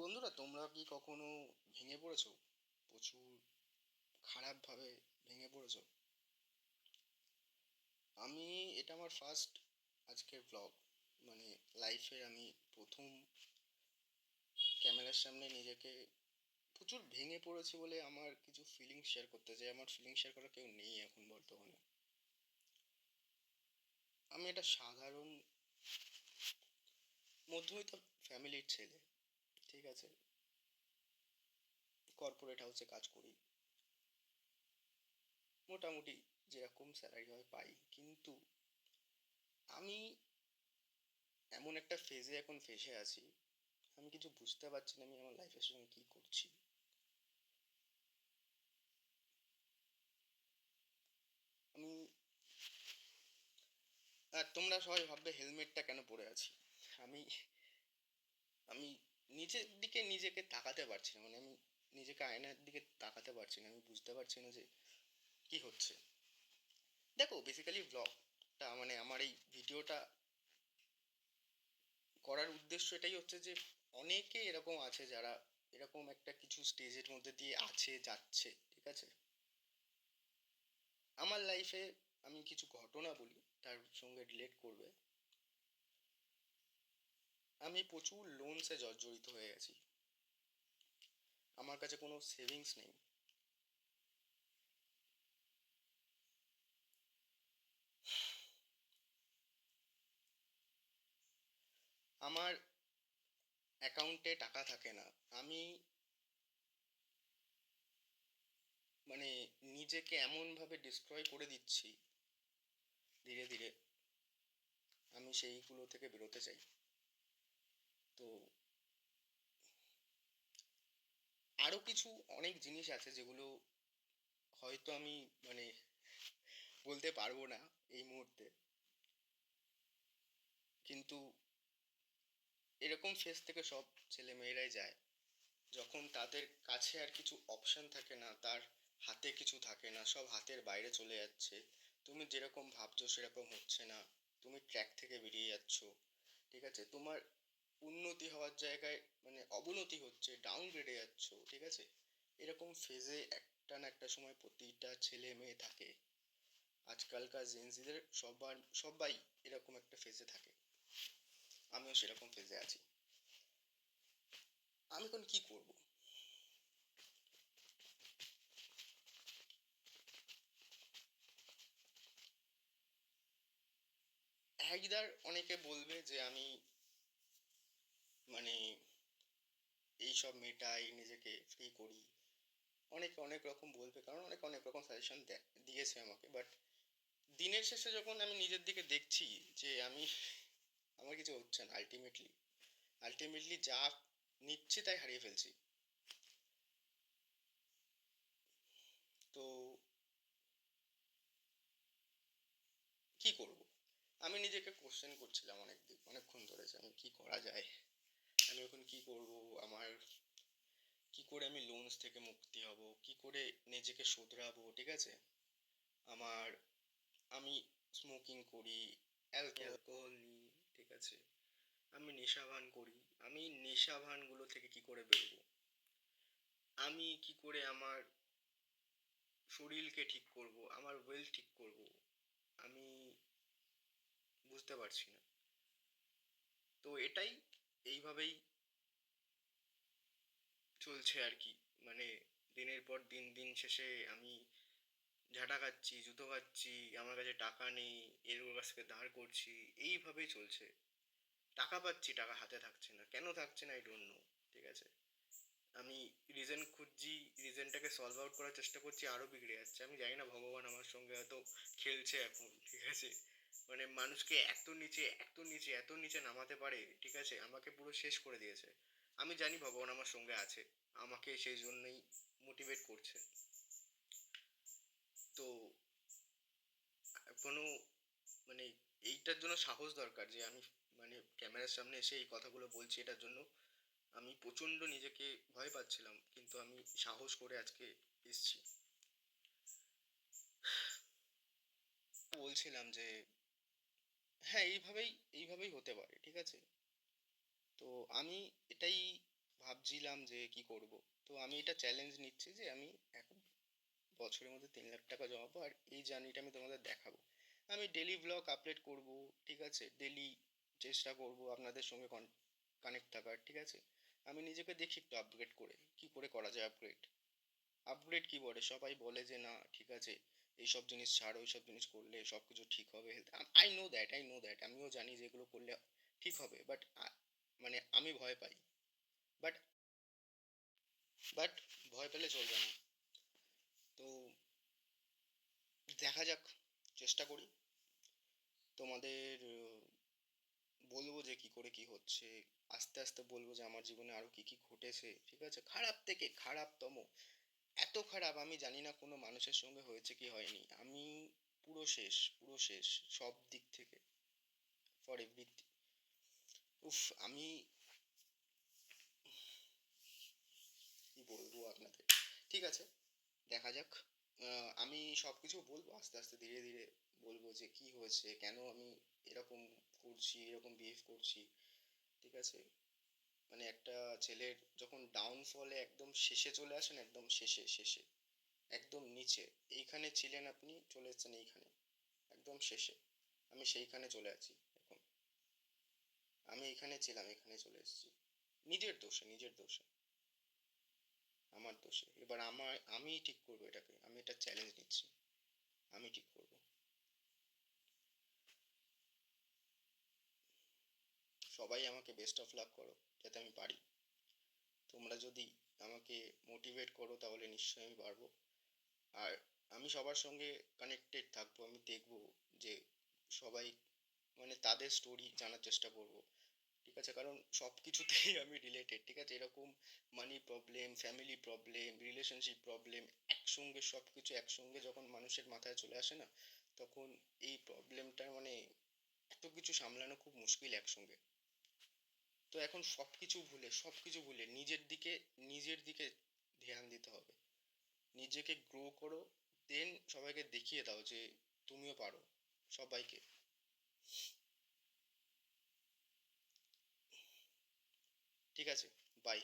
বন্ধুরা, তোমরা কি কখনো ভেঙে পড়েছো? প্রচুর খারাপভাবে ভেঙে পড়েছো? আমি এটা আমার ফার্স্ট আজকের ব্লগ। মানে লাইফে আমি প্রথম ক্যামেরার সামনে নিজেকে প্রচুর ভেঙে পড়েছি বলে আমার কিছু ফিলিংস শেয়ার করতে চাই। আমার ফিলিংস শেয়ার করার কেউ নেই এখন বর্তমানে। আমি একটা সাধারণ মধ্যবিত্ত ফ্যামিলির ছেলে, ঠিক আছে? কর্পোরেট হাউসে কাজ করি, মোটামুটি যেরকম স্যালারি হয় পাই, কিন্তু আমি এমন একটা ফেজে এখন ফেসে আছি, আমি কিছু বুঝতে পারছি না আমি আমার লাইফের সঙ্গে কি করছি। আমি আর তোমরা সবাই ভাববে হেলমেটটা কেন পরে আছি। আমি আমি নিজের দিকে নিজেকে তাকাতে পারছি না, মানে আমি নিজেকে আয়নার দিকে তাকাতে পারছি না, আমি বুঝতে পারছি না যে কি হচ্ছে। দেখো, বেসিক্যালি ব্লগটা মানে আমার এই ভিডিওটা করার উদ্দেশ্য এটাই হচ্ছে যে অনেকে এরকম আছে যারা এরকম একটা কিছু স্টেজের মধ্যে দিয়ে আছে, যাচ্ছে, ঠিক আছে? আমার লাইফে আমি কিছু ঘটনা বলি, তার সঙ্গে রিলেট করবে। আমি প্রচুর লোনসে জর্জরিত হয়ে গেছি। আমার কাছে কোনো সেভিংস নেই। আমার অ্যাকাউন্টে টাকা থাকে না। আমি মানে নিজেকে এমনভাবে ডিস্ট্রয় করে দিচ্ছি ধীরে ধীরে। আমি সেইগুলো থেকে বেরোতে চাই। তো আরও কিছু অনেক জিনিস আছে যেগুলো হয়তো আমি মানে বলতে পারবো না এই মুহূর্তে, কিন্তু এরকম ফেস থেকে সব ছেলে মেয়েরাই যায় যখন তাদের কাছে আর কিছু অপশন থাকে না, তার হাতে কিছু থাকে না, সব হাতের বাইরে চলে যাচ্ছে। তুমি যেরকম ভাবছো সেরকম হচ্ছে না, তুমি ট্র্যাক থেকে বেরিয়ে যাচ্ছ, ঠিক আছে? তোমার উন্নতি হওয়ার জায়গায় মানে অবনতি হচ্ছে, ডাউন গ্রেডে যাচ্ছ, ঠিক আছে? এরকম ফেজে একটা না একটা সময় প্রতিটা ছেলে মেয়ে থাকে। আজকালকার জেনজিদের সবাই এরকম একটা ফেজে থাকে। আমিও সেরকম ফেজে আছি। আমি এখন কি করব? হ্যাগিদার অনেকে বলবে যে আমি মানে এইসব মেটাই, নিজেকে ফ্রি করি। অনেকে অনেক রকম বলবে, কারণ অনেকে অনেক রকম সাজেশন দিয়েছে আমাকে। বাট দিনের শেষে যখন আমি নিজের দিকে দেখছি যে আমার কিছু হচ্ছে না, আলটিমেটলি যা নিচ্ছি তাই হারিয়ে ফেলছি। তো কি করব? আমি নিজেকে কোশ্চেন করছিলাম অনেকক্ষণ ধরে যে আমি কি করা যায়, আমি এখন কি করব। আমার কি করে আমি লোনস থেকে মুক্তি হব, কি করে নিজেকে শুধরাবো, ঠিক আছে? আমার আমি স্মোকিং করি, অ্যালকোহল নিই, ঠিক আছে? আমি নেশা ভান করি। আমি নেশা ভানগুলো থেকে কি করে বেরোবো? আমি কি করে আমার শরীরকে ঠিক করব, আমার ওয়েলথ ঠিক করব? আমি বুঝতে পারছি না। তো এইভাবেই চলছে আর কি। মানে দিনের পর দিন, দিন শেষে আমি ঝাঁটা খাচ্ছি, জুতো খাচ্ছি, আমার কাছে টাকা নেই, এর ওর কাছ থেকে ধার করছি, এইভাবেই চলছে। টাকা পাচ্ছি, টাকা হাতে থাকছে না, কেন থাকছে না আই ডোন্ট নো, ঠিক আছে? আমি রিজন খুঁজছি, রিজনটাকে সলভ আউট করার চেষ্টা করছি, আরো বিগড়ে যাচ্ছে। আমি জানি না ভগবান আমার সঙ্গে হয়তো খেলছে এখন, ঠিক আছে? মানে মানুষকে এত নিচে এত নিচে এত নিচে নামাতে পারে, ঠিক আছে? আমাকে পুরো শেষ করে দিয়েছে। আমি জানি ভগবান আমার সঙ্গে আছে, আমাকে সেই জন্যই মোটিভেট করছে। তো কোনো মানে এইটার জন্য সাহস দরকার যে আমি মানে ক্যামেরার সামনে এসে এই কথাগুলো বলছি। এটার জন্য আমি প্রচণ্ড নিজেকে ভয় পাচ্ছিলাম, কিন্তু আমি সাহস করে আজকে এসছি। বলছিলাম যে হ্যাঁ, এইভাবেই এইভাবেই হতে পারে, ঠিক আছে? তো আমি এটাই ভাবছিলাম যে কি করব। তো আমি এটা চ্যালেঞ্জ নিচ্ছি যে আমি এক বছরের মধ্যে 3 লাখ টাকা জমাবো, আর এই জার্নিটা আমি তোমাদের দেখাবো। আমি ডেলি ব্লগ আপলোড করব, ঠিক আছে, ডেলি চেষ্টা করব আপনাদের সঙ্গে কানেক্ট থাকার, ঠিক আছে। আমি নিজেকে দেখি একটু আপগ্রেড করে, কি করে করা যায় আপগ্রেড। আপগ্রেড কি বলে, সবাই বলে যে না ঠিক আছে, এইসব জিনিস ছাড়ো, এইসব জিনিস করলে সব কিছু ঠিক হবে, হেলথ। আই নো দ্যাট, আমিও জানি যে এগুলো করলে ঠিক হবে, বাট মানে আমি ভয় পাই। বাট বাট ভয় পেলে চলবে না। তো দেখা যাক, চেষ্টা করি। তোমাদের বলবো যে কি করে কি হচ্ছে, আস্তে আস্তে বলবো যে আমার জীবনে আরো কি কি ঘটেছে, ঠিক আছে, খারাপ থেকে খারাপতম। এত খারাপ আমি জানি না কোনো মানুষের সঙ্গে হয়েছে কি হয়নি। আমি পুরো শেষ, পুরো শেষ, সব দিক থেকে, ফর এভরিথিং। উফ, আমি কি বলবো আপনাদের। ঠিক আছে, দেখা যাক। আমি সব কিছু বলবো আস্তে আস্তে, ধীরে ধীরে বলবো যে কি হয়েছে, কেন আমি এরকম করছি, এরকম বিহেভ করছি, ঠিক আছে। মানে একটা ছেলের যখন ডাউনফলে একদম শেষে চলে আসেন, একদম শেষে শেষে, একদম নিচে, এইখানে ছিলেন আপনি, চলে এসেছেন এইখানে, একদম শেষে। আমি সেইখানে চলে আছি এখন। আমি এখানে ছিলাম, এখানে চলে এসেছি, নিজের দোষে, নিজের দোষে, আমার দোষে। এবার আমি ঠিক করবো এটাকে, আমি এটা চ্যালেঞ্জ নিচ্ছি, আমি ঠিক করবো। সবাই আমাকে বেস্ট অফ লাক করো, যাতে আমি পারি। তোমরা যদি আমাকে মোটিভেট করো তাহলে নিশ্চয়ই আমি পারবো। আর আমি সবার সঙ্গে কানেক্টেড থাকবো, আমি দেখবো যে সবাই, মানে তাদের স্টোরি জানার চেষ্টা করব, ঠিক আছে। কারণ সব কিছুতেই আমি রিলেটেড, ঠিক আছে। এরকম money problem, family problem, relationship problem, একসঙ্গে সব কিছু একসঙ্গে যখন মানুষের মাথায় চলে আসে না, তখন এই প্রবলেমটা মানে এত কিছু সামলানো খুব মুশকিল একসঙ্গে। তো এখন সব কিছু ভুলে, সব কিছু ভুলে নিজের দিকে, নিজের দিকে ধ্যান দিতে হবে। নিজেকে গ্রো করো, দেন সবাইকে দেখিয়ে দাও যে তুমিও পারো, সবাইকে। ঠিক আছে, বাই।